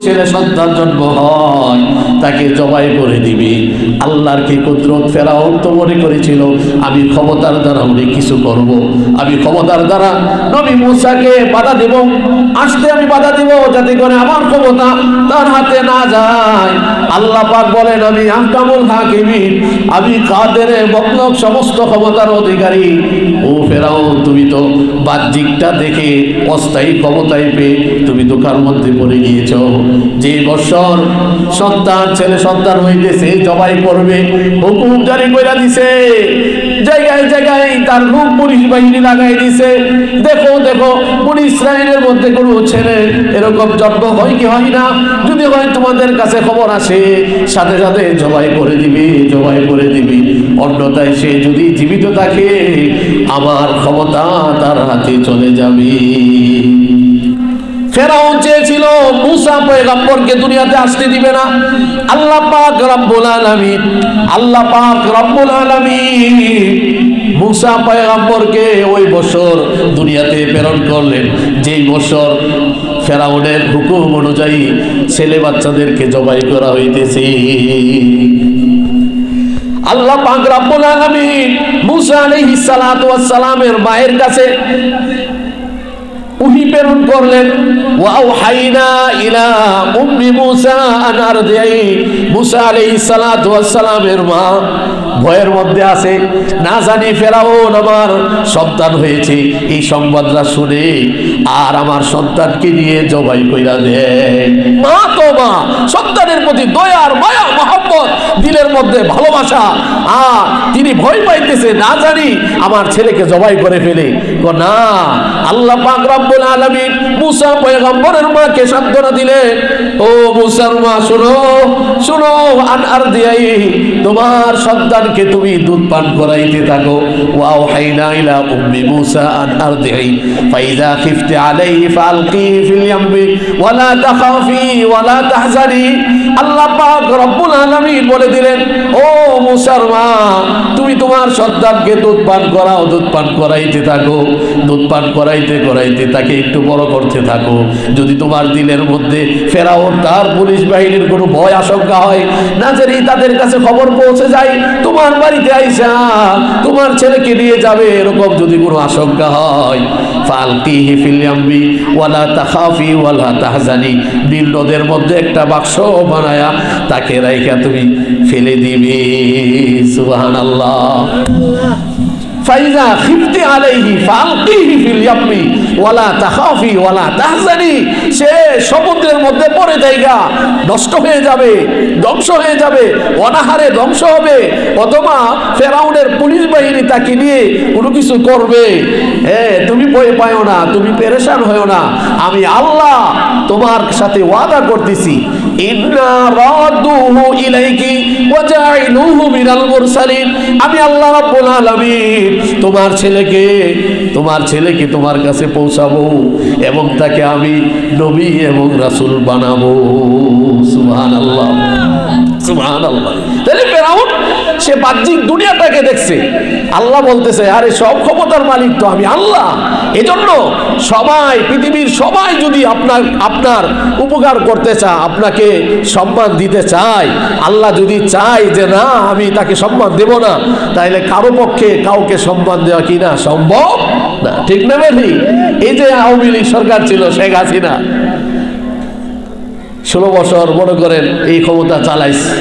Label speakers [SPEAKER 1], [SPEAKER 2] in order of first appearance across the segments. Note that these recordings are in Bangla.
[SPEAKER 1] ছেলে সন্তান জন্ম হয় তাকে জবাই করে দিবি। আল্লাহর কি কুদরত! ফেরাউন তো মনে করেছিল আমি ক্ষমতার দ্বারা অনেক কিছু করব, আমি ক্ষমতার দ্বারা নবী মুসাকে বাধা দেব, আসতে আমি বাধা দিব যাতে করে আমার ক্ষমতা তার হাতে না যায়। আল্লাহ পাক বলেন আমি আহকামুল হাকিমিন, আমি কাদের মতলব সমস্ত ক্ষমতার অধিকারী। ও ফেরাউন, তুমি তো বাহ্যিকটা দেখে অস্থায়ী ক্ষমতায় পেয়ে তুমি দোকার মধ্যে পড়ে গিয়েছ। যে বছর সন্তান ছেলে সন্তান হইতেছে জবাই করবে, হুকুম জারি করে দিছে, জায়গায় জায়গায় তার লোক পুলিশ বাহিনী লাগাই দিছে। দেখো দেখো পুলিশ ইসরায়েলের মধ্যে কোনো ছেলে এরকম জন্ম হয় কি হয় না, যদি হয় তোমাদের কাছে খবর আসে সাথে সাথে জবাই করে দিবি, জবাই করে দিবি। অন্যথায় সে যদি জীবিত থাকে আমার ক্ষমতা তার হাতে চলে যাবে। ফেরাউন চেয়েছিল মুসা পয়গম্বরকে দুনিয়াতে আসতে দিবে না। আল্লাহ পাক রব্বুল আলামিন, আল্লাহ পাক রব্বুল আলামিন মুসা পয়গম্বরকে ওই বছর দুনিয়াতে প্রেরণ করলেন, যেই বছর ফেরাউনের হুকুম অনুযায়ী ছেলে বাচ্চাদেরকে জবাই করা হইতেছে। আল্লাহ পাক রব্বুল আলামিন মুসা আলাইহিস সালাতু ওয়াস সালামের মায়ের কাছে ওহী প্রেরণ করলেন। ওয়াউহাইনা ইলা উম্মি মুসা আন আরদিই। মুসা আলাইহিস সালাতু ওয়াস সালামের মা ভয়ের মধ্যে আছে, না জানি ফেরাউন আমার সন্তান হয়েছে এই সংবাদটা শুনে আর আমার সন্তানকে নিয়ে জবাই কইরা দেয়। মা তো মা, সন্তানের প্রতি দয়া আর মায়া মহব্বত, দিলের মধ্যে ভালোবাসা, তিনি ভয় পাইতেছে না জানি আমার ছেলেকে জবাই করে ফেলে। না, আল্লাহ পাক রব্বুল আলামিন মুসা পয়গম্বরের মাকে সান্ত্বনা দিলেন, ও মুসার মা শুনো শুনো, আন আরদিই, তোমার সন্তানকে তুমি দুধ পান করাইতে থাকো। ওয়াউহাইনা ইলা উম্মি মুসা আন আরদিই ফাইযা খিফতি আলাইহি ফালকি ফিল ইয়ামমি ওয়ালা তাখাফি ওয়ালা তাহজানি। আল্লাহ পাক রব্বুল আলামিন বলে দিলেন, ও মুসার মা, তুমি তোমার সন্তানকে দুধ পান করাও, দুধ পান করাইতে থাকো, দুধ পান করাইতে করাইতে তাকে একটু বড় করতে থাকো। যদি তোমার দিলের মধ্যে ফেরাউন তার পুলিশ বাহিনীর কোনো ভয় আশঙ্কা হয়, না জানি তাদের কাছে খবর পৌঁছে যায় তোমার বাড়িতে আইসা তোমার ছেলেকে নিয়ে যাবে, এরকম যদি কোনো আশঙ্কা হয়, ফালকিহি ফিল ইয়ামমি ওয়ালা তাখাফি ওয়ালা তাহজানি, নীল নদের মধ্যে একটা বাক্স বানায়া তাকে রাইখা তুমি ফেলে দিবে। সুবহানাল্লাহ। ফাইযা খিফতি আলাইহি ফালকিহি ফিল ইয়ামমি ওয়ালা তাখাফি ওয়ালা তাহজানি, সে সমুদ্রের মধ্যে পড়ে যায়গা, নষ্ট হয়ে যাবে, ধ্বংস হয়ে যাবে, অনাহারে ধ্বংস হবে, অথবা ফেরাউনের পুলিশ বাহিনী তাকে নিয়ে কোনো কিছু করবে। তুমি ভয় পাও না, তুমি পেরেশান হও না, আমি আল্লাহ তোমার সাথে ওয়াদা করতেছি, ইন্না রাদুহু ইলাইকি ওয়া জাইলুহু মিনাল মুরসালিন। আমি আল্লাহ রাব্বুল আলামিন তোমার ছেলেকে তোমার কাছে পৌঁছাবো এবং তাকে আমি নবী এবং রাসূল বানাবো। সুবহানাল্লাহ, সুবহানাল্লাহ। তাহলে ফেরাউন সে বাহ্যিক দুনিয়াটাকে দেখছে, আল্লাহ বলতেছে আরে সব ক্ষমতার মালিক তো আমি আল্লাহ। এজন্য সবাই, পৃথিবীর সবাই যদি আপনার উপকার করতে চায়, আপনাকে সম্মান দিতে চায়, আল্লাহ যদি চায় যে না আমি তাকে সম্মান দেব না, তাহলে কারো পক্ষে কাউকে সম্মান দেওয়া কি না সম্ভব না, ঠিক না বেঠি? এই যে আওয়ামী লীগ সরকার ছিল, শেখ হাসিনা 16 বছর মনে করেন এই ক্ষমতা চালাইছে,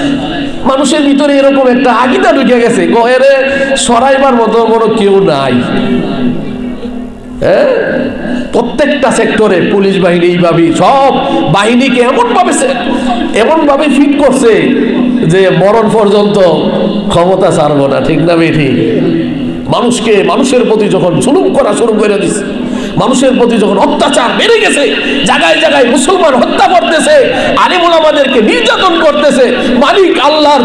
[SPEAKER 1] মানুষের ভিতরে এরকম একটা আগিদা ঢুকে গেছে, এরে সরাইবার মতো কোনো কেউ নাই। প্রত্যেকটা সেক্টরে পুলিশ বাহিনী এইভাবে সব বাহিনীকে এমনভাবে ফিট করছে যে মরণ পর্যন্ত ক্ষমতা ছাড়বো না, ঠিক না বেঠি? মানুষের প্রতি যখন জুলুম করা শুরু করে দিচ্ছে, মানুষের প্রতি যখন অত্যাচার বেড়ে গেছে, জায়গায় জায়গায় মুসলমান হত্যা করতেছে, আলিম উলামাদেরকে নির্যাতন করতেছে, মালিক আল্লাহর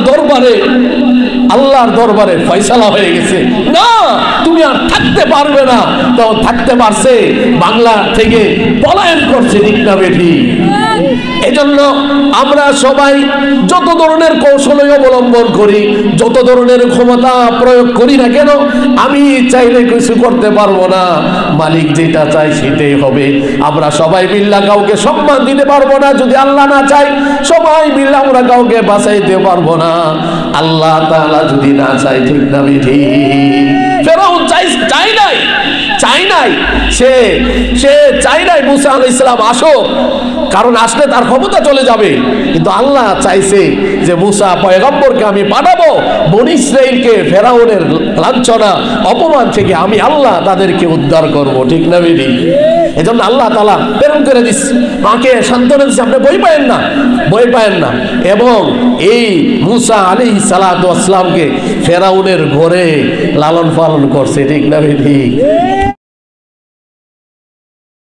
[SPEAKER 1] দরবারে ফয়সালা হয়ে গেছে, না তুমি আর থাকতে পারবে না, তখন থাকতে পারছে, বাংলা থেকে পলায়ন করছে, ঠিক না বেঠি? এজন্য আমরা সবাই যত ধরনের কৌশলই অবলম্বন করি, যত ধরনের ক্ষমতা প্রয়োগ করি না কেন, আমি চাইলে কিছু করতে পারবো না, মালিক যেটা চাই সেটাই হবে। আমরা সবাই মিল্লা কাউকে সম্মান দিতে পারবো না, যদি আল্লাহ না চাই সবাই মিল্লা আমরা কাউকে বাঁচাইতে পারবো না, আল্লাহ তাআলা যদি না চাই, ঠিক না বেঠি? ফেরাউন চাই নাই, সে চাই নাই মুসা আলাইহিস সালাম আসুক, কারণ আসলে তার ক্ষমতা চলে যাবে। কিন্তু আল্লাহ চাইছে যে মুসা পয়গম্বরকে আমি পাঠাবো, বনী ইসরাইলকে ফেরাউনের লাঞ্ছনা অপমান থেকে আমি আল্লাহ তাদেরকে উদ্ধার করব, ঠিক না বেটি? এজন্য আল্লাহ তাআলা প্রেরণ করে দিচ্ছে, মাকে সান্ত্বনা দিচ্ছে, আপনি ভয় পায়েন না। এবং এই মুসা আলাইহিস সালাতু ওয়াস সালামকে ফেরাউনের ঘরে লালন পালন করছে, ঠিক না বেটি?